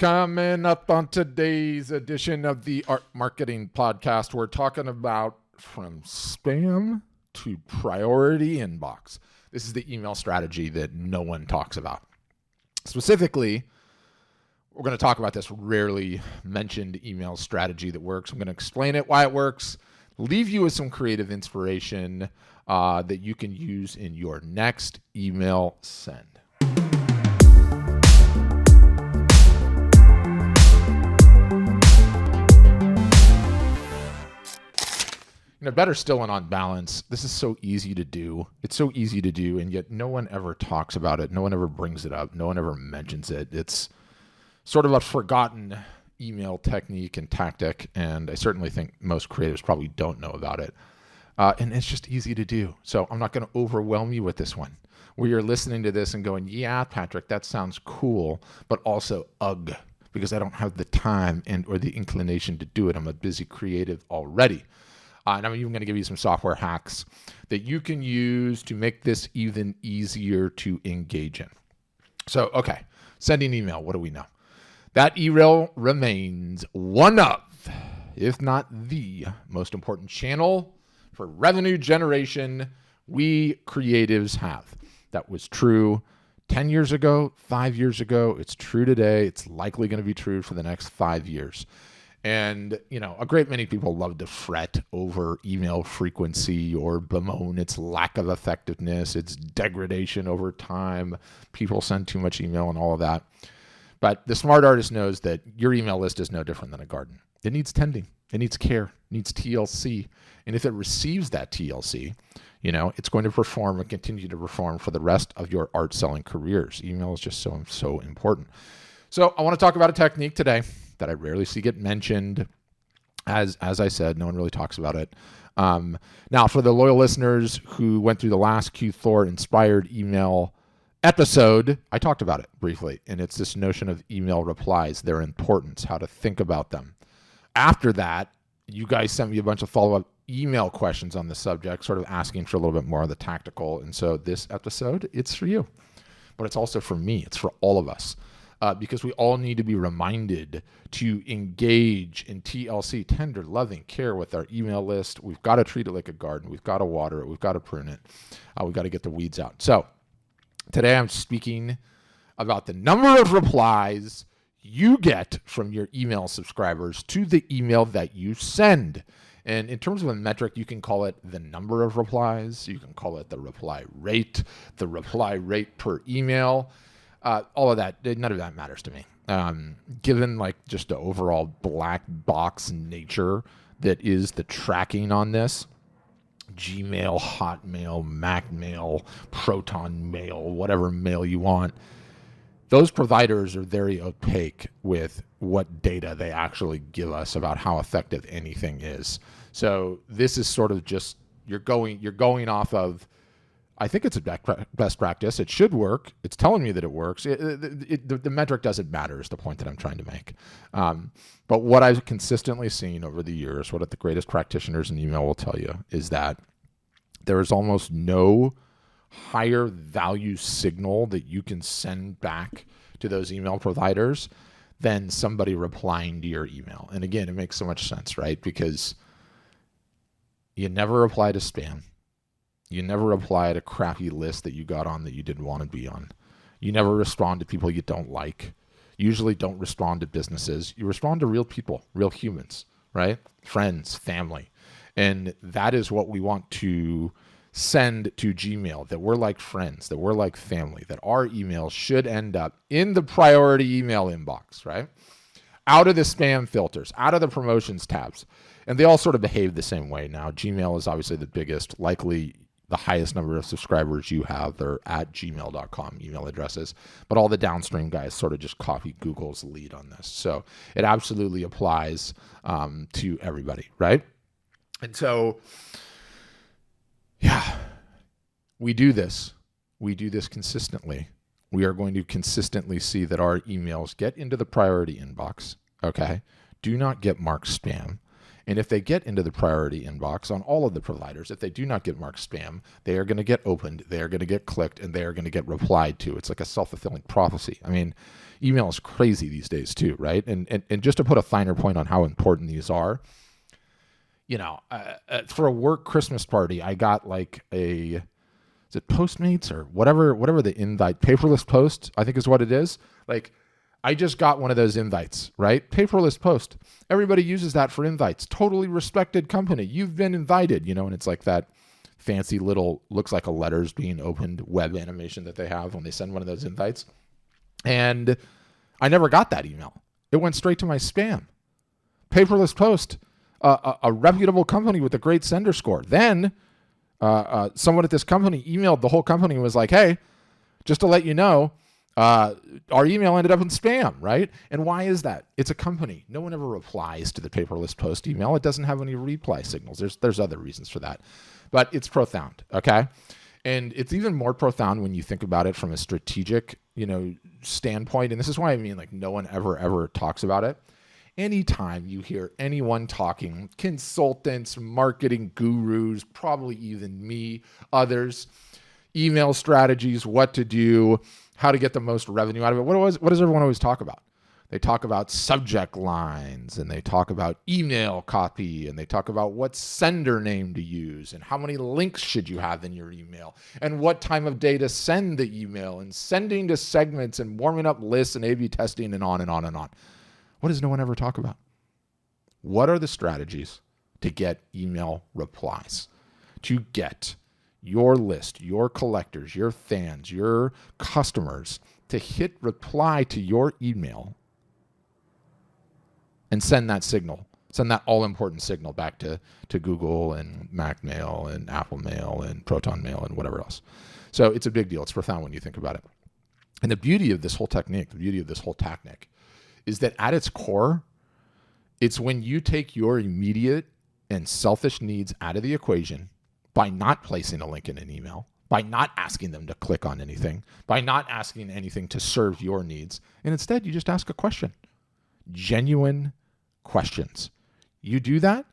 Coming up on today's edition of the Art Marketing Podcast, we're talking about from spam to priority inbox. This is the email strategy that no one talks about. Specifically, we're going to talk about this rarely mentioned email strategy that works. I'm going to explain it, why it works, leave you with some creative inspiration that you can use in your next email send. Better still and on balance, this is so easy to do. It's so easy to do, and yet no one ever talks about it. No one ever brings it up. No one ever mentions it. It's sort of a forgotten email technique and tactic, and I certainly think most creatives probably don't know about it. And it's just easy to do. So I'm not going to overwhelm you with this one, where you're listening to this and going, yeah, Patrick, that sounds cool, but also ugh, because I don't have the time and or the inclination to do it. I'm a busy creative already. And I'm even going to give you some software hacks that you can use to make this even easier to engage in. So, okay, sending email, what do we know? That email remains one of, if not the most important channel for revenue generation we creatives have. That was true 10 years ago, 5 years ago. It's true today. It's likely going to be true for the next 5 years. And, a great many people love to fret over email frequency or bemoan its lack of effectiveness, its degradation over time. People send too much email and all of that. But the smart artist knows that your email list is no different than a garden. It needs tending. It needs care. It needs TLC. And if it receives that TLC, it's going to perform and continue to perform for the rest of your art selling careers. Email is just so important. So I want to talk about a technique today that I rarely see get mentioned. As I said, no one really talks about it. Now, for the loyal listeners who went through the last Q4 inspired email episode, I talked about it briefly, and it's this notion of email replies, their importance, how to think about them. After that, you guys sent me a bunch of follow-up email questions on the subject, sort of asking for a little bit more of the tactical. And so this episode, it's for you, but it's also for me. It's for all of us. Because we all need to be reminded to engage in TLC, tender, loving care with our email list. We've got to treat it like a garden. We've got to water it. We've got to prune it. We've got to get the weeds out. So today I'm speaking about the number of replies you get from your email subscribers to the email that you send. And in terms of a metric, you can call it the number of replies. You can call it the reply rate per email. All of that, none of that matters to me. Given just the overall black box nature that is the tracking on this, Gmail, Hotmail, Macmail, Proton Mail, whatever mail you want, those providers are very opaque with what data they actually give us about how effective anything is. So this is sort of just, you're going off of, I think it's a best practice. It should work. It's telling me that it works. The metric doesn't matter is the point that I'm trying to make. But what I've consistently seen over the years, what the greatest practitioners in email will tell you, is that there is almost no higher value signal that you can send back to those email providers than somebody replying to your email. And again, it makes so much sense, right? Because you never reply to spam. You never reply to crappy lists that you got on that you didn't want to be on. You never respond to people you don't like. You usually don't respond to businesses. You respond to real people, real humans, right? Friends, family. And that is what we want to send to Gmail, that we're like friends, that we're like family, that our emails should end up in the priority email inbox, right? Out of the spam filters, out of the promotions tabs. And they all sort of behave the same way now. Gmail is obviously the biggest, likely the highest number of subscribers you have. They're at gmail.com email addresses, but all the downstream guys sort of just copy Google's lead on this. So it absolutely applies to everybody, right? And so, yeah, we do this. We do this consistently. We are going to consistently see that our emails get into the priority inbox, okay? Do not get marked spam. And if they get into the priority inbox on all of the providers, if they do not get marked spam, they are going to get opened, they are going to get clicked, and they are going to get replied to. It's like a self-fulfilling prophecy. I mean, email is crazy these days too, right? And just to put a finer point on how important these are, for a work Christmas party, I got like is it Postmates or whatever the invite, paperless post, I think is what it is. Like, I just got one of those invites, right? Paperless post. Everybody uses that for invites. Totally respected company. You've been invited, and it's like that fancy little, looks like a letters being opened web animation that they have when they send one of those invites. And I never got that email. It went straight to my spam. Paperless post, a reputable company with a great sender score. Then someone at this company emailed the whole company and was like, hey, just to let you know, our email ended up in spam, right? And why is that? It's a company. No one ever replies to the paperless post email. It doesn't have any reply signals. There's other reasons for that, but it's profound, okay? And it's even more profound when you think about it from a strategic, standpoint. And this is why I mean, like, no one ever talks about it. Anytime you hear anyone talking, consultants, marketing gurus, probably even me, others, email strategies, what to do, how to get the most revenue out of it. What does everyone always talk about? They talk about subject lines, and they talk about email copy, and they talk about what sender name to use, and how many links should you have in your email, and what time of day to send the email, and sending to segments, and warming up lists, and A/B testing, and on and on and on. What does no one ever talk about? What are the strategies to get email replies, to get your list, your collectors, your fans, your customers to hit reply to your email and send that signal, send that all-important signal back to Google and Mac Mail and Apple Mail and Proton Mail and whatever else. So it's a big deal. It's profound when you think about it. And the beauty of this whole technique, the beauty of this whole tactic is that at its core, it's when you take your immediate and selfish needs out of the equation by not placing a link in an email, by not asking them to click on anything, by not asking anything to serve your needs. And instead, you just ask a question. Genuine questions. You do that,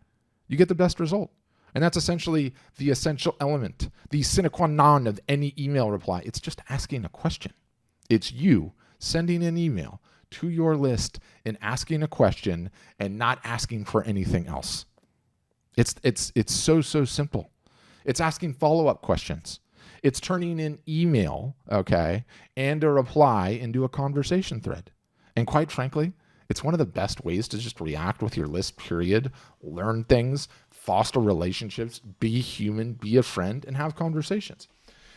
you get the best result. And that's essentially the essential element, the sine qua non of any email reply. It's just asking a question. It's you sending an email to your list and asking a question and not asking for anything else. It's so simple. It's asking follow-up questions. It's turning an email, okay, and a reply into a conversation thread. And quite frankly, it's one of the best ways to just react with your list, period, learn things, foster relationships, be human, be a friend, and have conversations.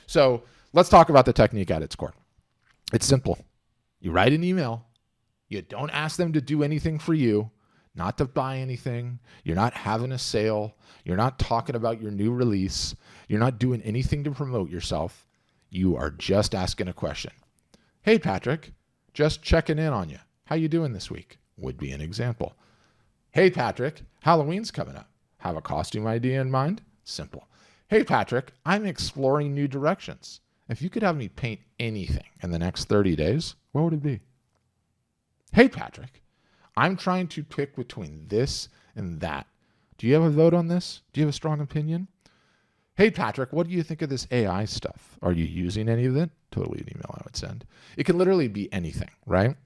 So let's talk about the technique at its core. It's simple. You write an email. You don't ask them to do anything for you, not to buy anything. You're not having a sale. You're not talking about your new release. You're not doing anything to promote yourself. You are just asking a question. Hey, Patrick, just checking in on you. How you doing this week? Would be an example. Hey, Patrick, Halloween's coming up. Have a costume idea in mind? Simple. Hey, Patrick, I'm exploring new directions. If you could have me paint anything in the next 30 days, what would it be? Hey, Patrick, I'm trying to pick between this and that. Do you have a vote on this? Do you have a strong opinion? Hey, Patrick, what do you think of this AI stuff? Are you using any of it? Totally an email I would send. It can literally be anything, right?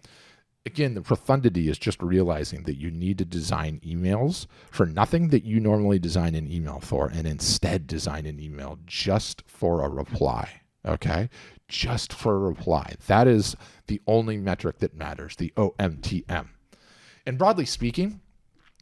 Again, the profundity is just realizing that you need to design emails for nothing that you normally design an email for, and instead design an email just for a reply, okay? Just for a reply. That is the only metric that matters, the OMTM. And broadly speaking,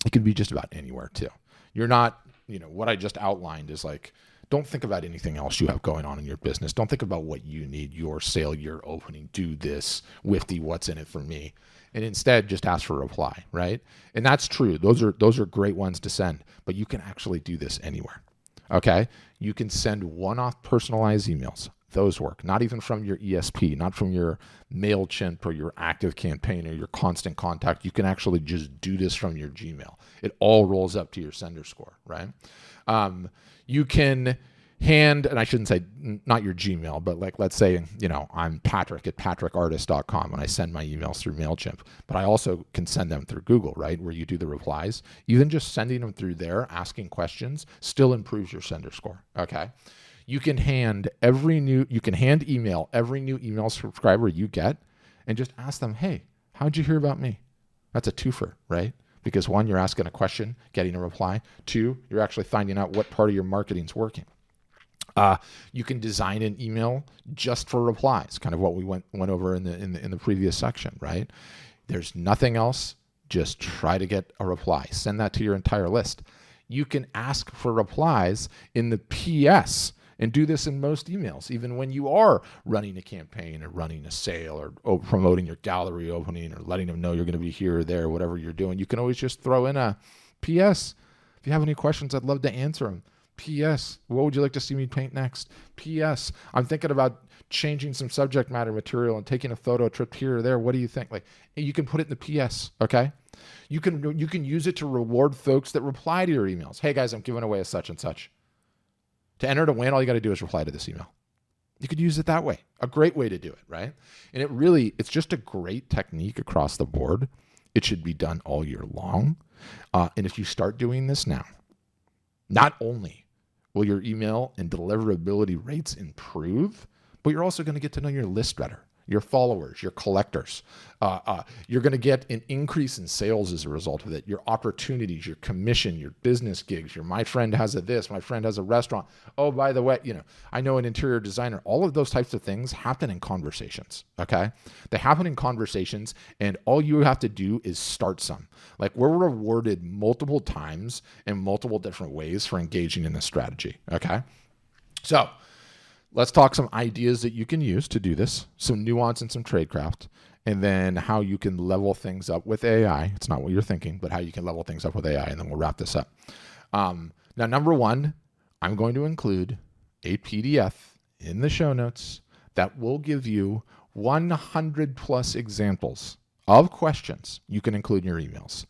it can be just about anywhere too. You're not, what I just outlined is like, don't think about anything else you have going on in your business. Don't think about what you need, your sale, your opening, do this, Wifty, what's in it for me? And instead just ask for a reply, right? And that's true. Those are great ones to send, but you can actually do this anywhere, okay? You can send one-off personalized emails. Those work, not even from your ESP, not from your MailChimp or your Active Campaign or your Constant Contact. You can actually just do this from your Gmail. It all rolls up to your sender score, right? You can and I shouldn't say not your Gmail, but like, let's say, I'm Patrick at patrickartist.com and I send my emails through MailChimp, but I also can send them through Google, right? Where you do the replies. Even just sending them through there, asking questions still improves your sender score. Okay. You can hand email every new email subscriber you get and just ask them, hey, how'd you hear about me? That's a twofer, right? Because one, you're asking a question, getting a reply. Two, you're actually finding out what part of your marketing's working. You can design an email just for replies, kind of what we went over in the previous section, right? There's nothing else. Just try to get a reply. Send that to your entire list. You can ask for replies in the PS and do this in most emails, even when you are running a campaign or running a sale or promoting your gallery opening or letting them know you're going to be here or there, whatever you're doing. You can always just throw in a PS. If you have any questions, I'd love to answer them. P.S. What would you like to see me paint next? P.S. I'm thinking about changing some subject matter material and taking a photo trip here or there. What do you think? Like, you can put it in the P.S. Okay. You can use it to reward folks that reply to your emails. Hey guys, I'm giving away a such and such. To enter to win, all you got to do is reply to this email. You could use it that way. A great way to do it, right? And it's just a great technique across the board. It should be done all year long. And if you start doing this now, not only will your email and deliverability rates improve, but you're also going to get to know your list better, your followers, your collectors. You're going to get an increase in sales as a result of it, your opportunities, your commission, your business gigs, my friend has my friend has a restaurant. Oh, by the way, I know an interior designer. All of those types of things happen in conversations, okay? They happen in conversations, and all you have to do is start some. Like, we're rewarded multiple times in multiple different ways for engaging in this strategy, okay? So let's talk some ideas that you can use to do this, some nuance and some tradecraft, and then how you can level things up with AI. It's not what you're thinking, but how you can level things up with AI, and then we'll wrap this up. Now, number one, I'm going to include a PDF in the show notes that will give you 100 plus examples of questions you can include in your emails.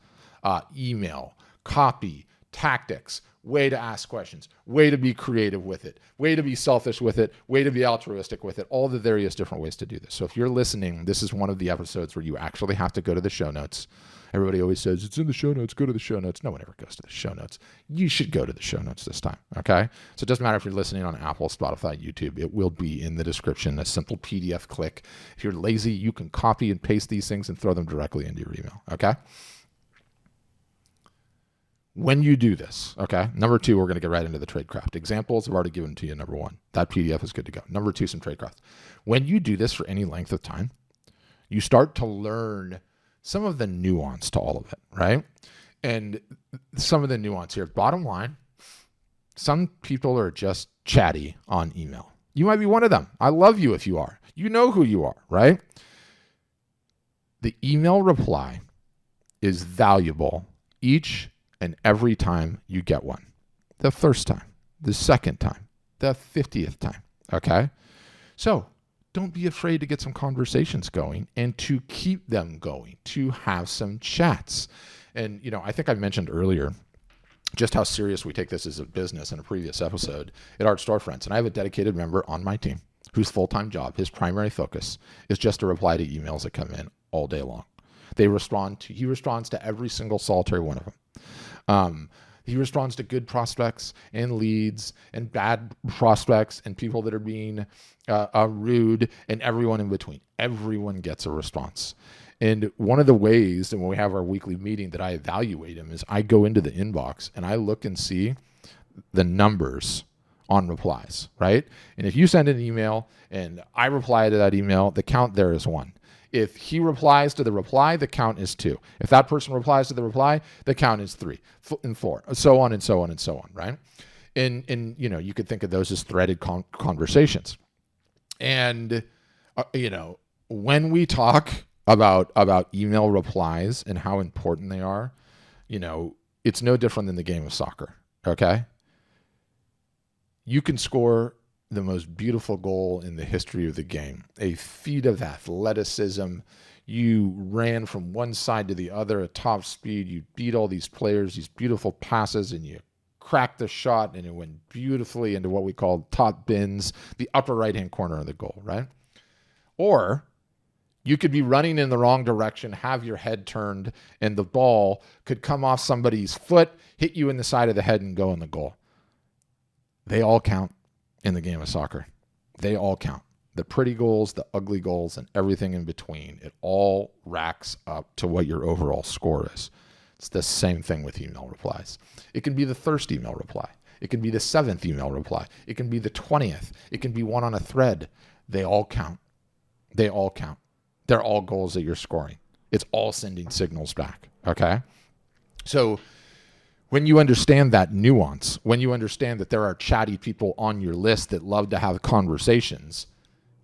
Email, copy, tactics, way to ask questions, way to be creative with it, way to be selfish with it, way to be altruistic with it, all the various different ways to do this. So if you're listening, this is one of the episodes where you actually have to go to the show notes. Everybody always says, it's in the show notes, go to the show notes. No one ever goes to the show notes. You should go to the show notes this time, okay? So it doesn't matter if you're listening on Apple, Spotify, YouTube. It will be in the description, a simple PDF click. If you're lazy, you can copy and paste these things and throw them directly into your email, okay? When you do this, okay, number two, we're going to get right into the tradecraft. Examples I've already given to you, number one. That PDF is good to go. Number two, some tradecraft. When you do this for any length of time, you start to learn some of the nuance to all of it, right? And some of the nuance here. Bottom line, some people are just chatty on email. You might be one of them. I love you if you are. You know who you are, right? The email reply is valuable each and every time you get one. The first time, the second time, the 50th time, okay? So don't be afraid to get some conversations going and to keep them going, to have some chats. And, I think I mentioned earlier just how serious we take this as a business in a previous episode at Art Storefronts. And I have a dedicated member on my team whose full-time job, his primary focus, is just to reply to emails that come in all day long. He responds to every single solitary one of them. He responds to good prospects and leads and bad prospects and people that are being rude and everyone in between. Everyone gets a response. And one of the ways, and when we have our weekly meeting that I evaluate him, is I go into the inbox and I look and see the numbers on replies, right? And if you send an email and I reply to that email, the count there is 1. If he replies to the reply, the count is 2. If that person replies to the reply, the count is 3 and 4, so on and so on and so on, right? And you could think of those as threaded conversations. And when we talk about email replies and how important they are, it's no different than the game of soccer, okay? You can score the most beautiful goal in the history of the game, a feat of athleticism. You ran from one side to the other at top speed. You beat all these players, these beautiful passes, and you cracked the shot and it went beautifully into what we call top bins, the upper right-hand corner of the goal, right? Or you could be running in the wrong direction, have your head turned, and the ball could come off somebody's foot, hit you in the side of the head, and go in the goal. They all count in the game of soccer. They all count. The pretty goals, the ugly goals, and everything in between. It all racks up to what your overall score is. It's the same thing with email replies. It can be the first email reply. It can be the 7th email reply. It can be the 20th. It can be one on a thread. They all count. They all count. They're all goals that you're scoring. It's all sending signals back, okay? So when you understand that nuance, when you understand that there are chatty people on your list that love to have conversations,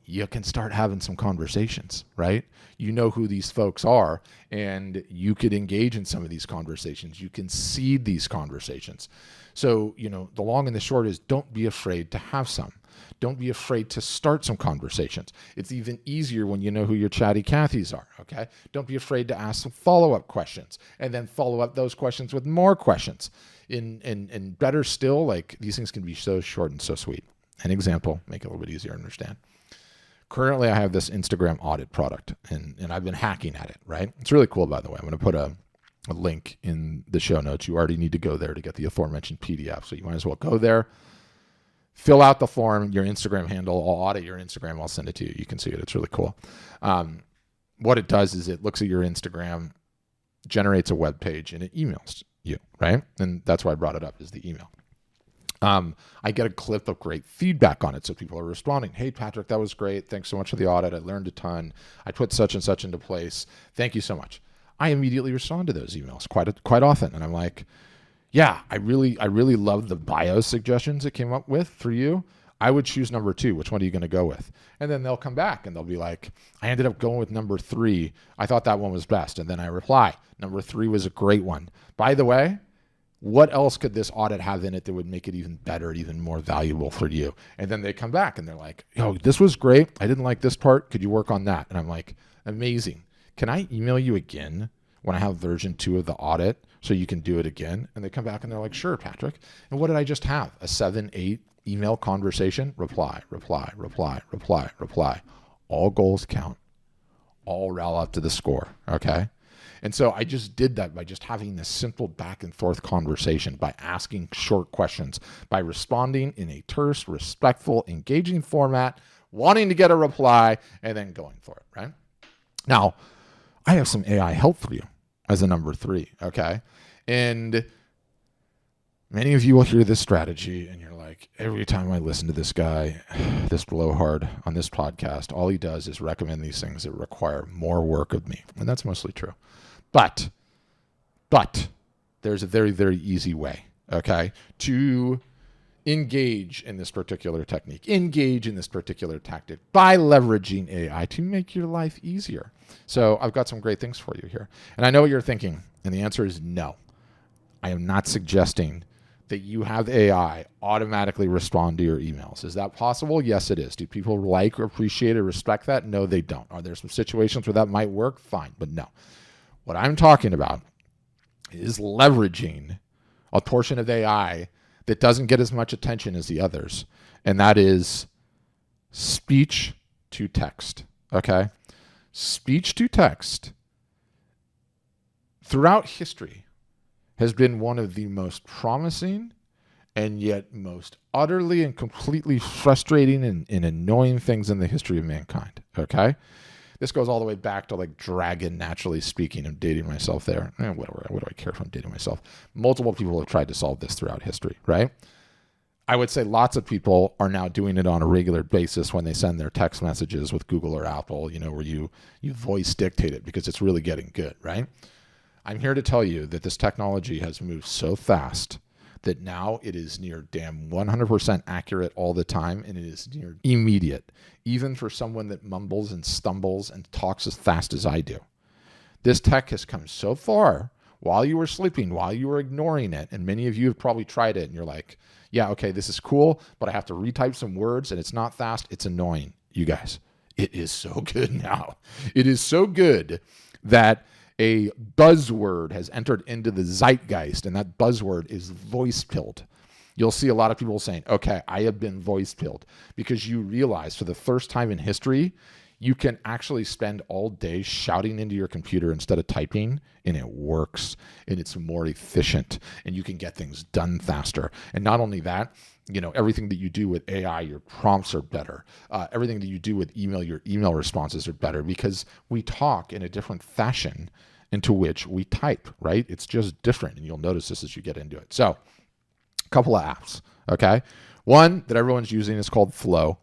you can start having some conversations, right? You know who these folks are, and you could engage in some of these conversations. You can seed these conversations. So, the long and the short is don't be afraid to have some. Don't be afraid to start some conversations. It's even easier when you know who your chatty Cathys are, okay? Don't be afraid to ask some follow-up questions and then follow up those questions with more questions. And better still, like these things can be so short and so sweet. An example, make it a little bit easier to understand. Currently, I have this Instagram audit product, and I've been hacking at it, right? It's really cool, by the way. I'm going to put a link in the show notes. You already need to go there to get the aforementioned PDF, so you might as well go there. Fill out the form, your Instagram handle. I'll audit your Instagram. I'll send it to you. You can see it. It's really cool. What it does is it looks at your Instagram, generates a web page, and it emails you, right? And that's why I brought it up, is the email. I get a clip of great feedback on it. So people are responding. Hey, Patrick, that was great. Thanks so much for the audit. I learned a ton. I put such and such into place. Thank you so much. I immediately respond to those emails quite often. And I'm like, yeah, I really love the bio suggestions it came up with for you. I would choose number 2. Which one are you going to go with? And then they'll come back and they'll be like, I ended up going with number 3. I thought that one was best. And then I reply, number 3 was a great one. By the way, what else could this audit have in it that would make it even better, even more valuable for you? And then they come back and they're like, oh, this was great. I didn't like this part. Could you work on that? And I'm like, amazing. Can I email you again when I have version 2 of the audit so you can do it again? And they come back and they're like, sure, Patrick. And what did I just have? A 7-8 email conversation? Reply. All goals count. All rally up to the score, okay? And so I just did that by just having this simple back and forth conversation, by asking short questions, by responding in a terse, respectful, engaging format, wanting to get a reply, and then going for it, right? Now, I have some AI help for you as a number 3, okay? And many of you will hear this strategy and you're like, every time I listen to this guy, this blowhard on this podcast, all he does is recommend these things that require more work of me. And that's mostly true. But there's a very, very easy way, okay, to engage in this particular technique, engage in this particular tactic by leveraging AI to make your life easier. So I've got some great things for you here. And I know what you're thinking, and the answer is no. I am not suggesting that you have AI automatically respond to your emails. Is that possible? Yes, it is. Do people like or appreciate or respect that? No, they don't. Are there some situations where that might work? Fine, but no. What I'm talking about is leveraging a portion of AI that doesn't get as much attention as the others, and that is speech to text, okay? Speech to text throughout history has been one of the most promising and yet most utterly and completely frustrating and annoying things in the history of mankind, okay? This goes all the way back to like Dragon Naturally Speaking. I'm dating myself there. Whatever. What do I care if I'm dating myself? Multiple people have tried to solve this throughout history, right? I would say lots of people are now doing it on a regular basis when they send their text messages with Google or Apple, where you voice dictate it because it's really getting good, right? I'm here to tell you that this technology has moved so fast that now it is near damn 100% accurate all the time, and it is near immediate, even for someone that mumbles and stumbles and talks as fast as I do. This tech has come so far while you were sleeping, while you were ignoring it, and many of you have probably tried it, and you're like, yeah, okay, this is cool, but I have to retype some words, and it's not fast, it's annoying. You guys, it is so good now. It is so good that a buzzword has entered into the zeitgeist, and that buzzword is voicepill. You'll see a lot of people saying, okay, I have been voice pilled, because you realize for the first time in history, you can actually spend all day shouting into your computer instead of typing, and it works, and it's more efficient, and you can get things done faster. And not only that, everything that you do with AI, your prompts are better. Everything that you do with email, your email responses are better, because we talk in a different fashion into which we type, right? It's just different, and you'll notice this as you get into it. So, a couple of apps, okay? One that everyone's using is called Flow.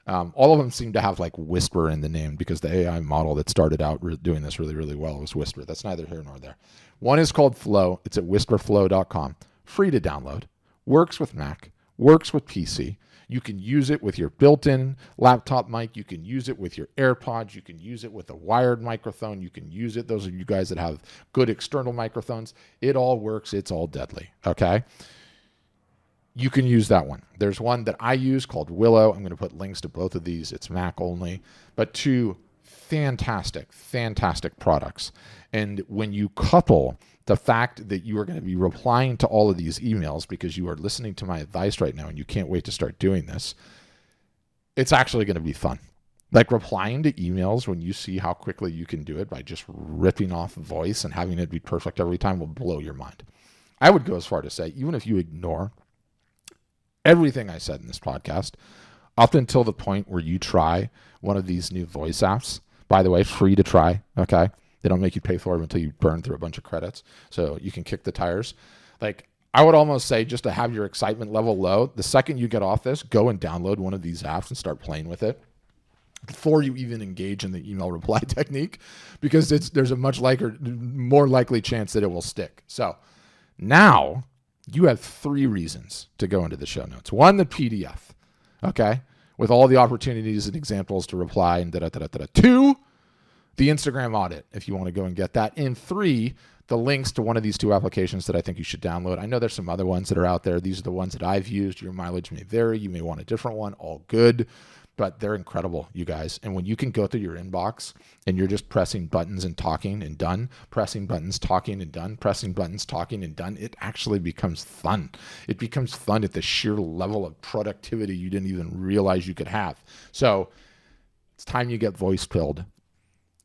All of them seem to have like Whisper in the name, because the AI model that started out doing this really, really well was Whisper. That's neither here nor there. One is called Flow. It's at whisperflow.com. Free to download. Works with Mac. Works with PC. You can use it with your built-in laptop mic. You can use it with your AirPods. You can use it with a wired microphone. You can use it. Those of you guys that have good external microphones, it all works. It's all deadly, okay? You can use that one. There's one that I use called Willow. I'm going to put links to both of these. It's Mac only, but two fantastic, fantastic products. And when you couple the fact that you are going to be replying to all of these emails because you are listening to my advice right now and you can't wait to start doing this, it's actually going to be fun. Like replying to emails when you see how quickly you can do it by just ripping off voice and having it be perfect every time will blow your mind. I would go as far to say, even if you ignore everything I said in this podcast, up until the point where you try one of these new voice apps, by the way, free to try, okay? They don't make you pay for them until you burn through a bunch of credits, so you can kick the tires. Like, I would almost say, just to have your excitement level low, the second you get off this, go and download one of these apps and start playing with it before you even engage in the email reply technique, because there's a more likely chance that it will stick. So now you have 3 reasons to go into the show notes. 1, the PDF, okay, with all the opportunities and examples to reply and da-da-da-da-da. 2, the Instagram audit, if you want to go and get that. And 3, the links to one of these 2 applications that I think you should download. I know there's some other ones that are out there. These are the ones that I've used. Your mileage may vary. You may want a different one. All good. But they're incredible, you guys. And when you can go through your inbox and you're just pressing buttons and talking and done, pressing buttons, talking and done, pressing buttons, talking and done, it actually becomes fun. It becomes fun at the sheer level of productivity you didn't even realize you could have. So it's time you get voice pilled.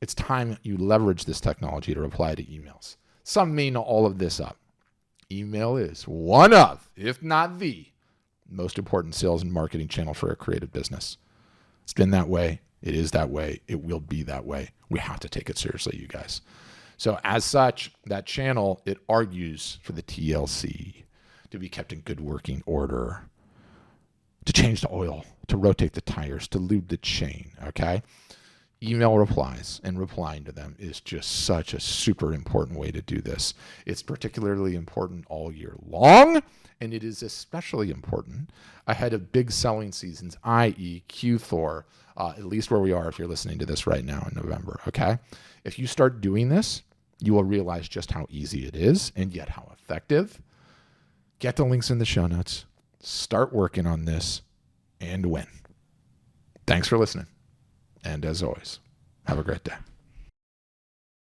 It's time you leverage this technology to reply to emails. Some mean all of this up. Email is one of, if not the, most important sales and marketing channel for a creative business. It's been that way. It is that way. It will be that way. We have to take it seriously, you guys. So as such, that channel, it argues for the TLC to be kept in good working order, to change the oil, to rotate the tires, to lube the chain, okay? Email replies and replying to them is just such a super important way to do this. It's particularly important all year long, and it is especially important ahead of big selling seasons, i.e. Q4, at least where we are if you're listening to this right now in November, okay? If you start doing this, you will realize just how easy it is and yet how effective. Get the links in the show notes. Start working on this and win. Thanks for listening. And as always, have a great day.